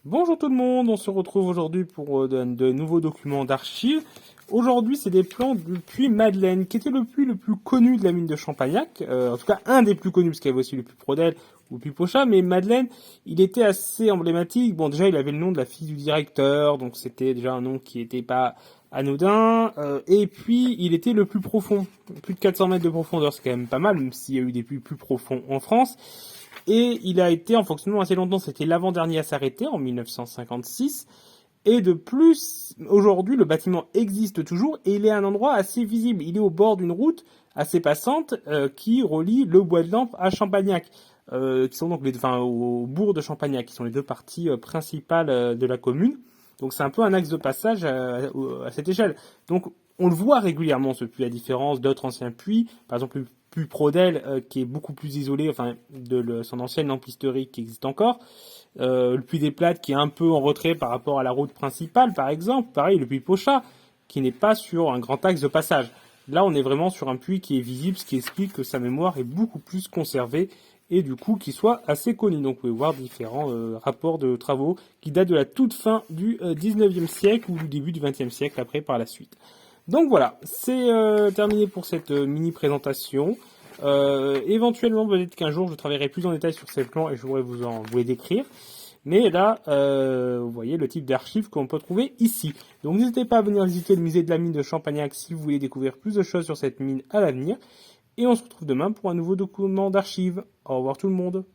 Bonjour tout le monde, on se retrouve aujourd'hui pour de nouveaux documents d'archives. Aujourd'hui, c'est des plans du puits Madeleine, qui était le puits le plus connu de la mine de Champagnac. En tout cas, un des plus connus, parce qu'il y avait aussi le puits Prodel ou le puits Pochat, mais Madeleine, il était assez emblématique. Bon, déjà, il avait le nom de la fille du directeur, donc c'était déjà un nom qui n'était pas anodin. Et puis, il était le plus profond, plus de 400 mètres de profondeur, c'est quand même pas mal, même s'il y a eu des puits plus profonds en France. Et il a été en fonctionnement assez longtemps. C'était l'avant-dernier à s'arrêter en 1956. Et de plus, aujourd'hui, le bâtiment existe toujours et il est à un endroit assez visible. Il est au bord d'une route assez passante qui relie le Bois de Lampe à Champagnac, qui sont donc au bourg de Champagnac, qui sont les deux parties principales de la commune. Donc c'est un peu un axe de passage à cette échelle. Donc on le voit régulièrement ce puits, à différence d'autres anciens puits, par exemple le puits Prodel qui est beaucoup plus isolé, enfin son ancienne lampisterie qui existe encore. Le puits des Plates qui est un peu en retrait par rapport à la route principale, par exemple. Pareil, le puits Pochat, qui n'est pas sur un grand axe de passage. Là, on est vraiment sur un puits qui est visible, ce qui explique que sa mémoire est beaucoup plus conservée et du coup qu'il soit assez connu. Donc vous pouvez voir différents rapports de travaux qui datent de la toute fin du 19e siècle ou du début du 20e siècle après par la suite. Donc voilà, c'est terminé pour cette mini présentation. Éventuellement, peut-être qu'un jour, je travaillerai plus en détail sur ces plans et je pourrais vous les décrire. Mais là, vous voyez le type d'archives qu'on peut trouver ici. Donc n'hésitez pas à venir visiter le musée de la mine de Champagnac si vous voulez découvrir plus de choses sur cette mine à l'avenir. Et on se retrouve demain pour un nouveau document d'archives. Au revoir tout le monde.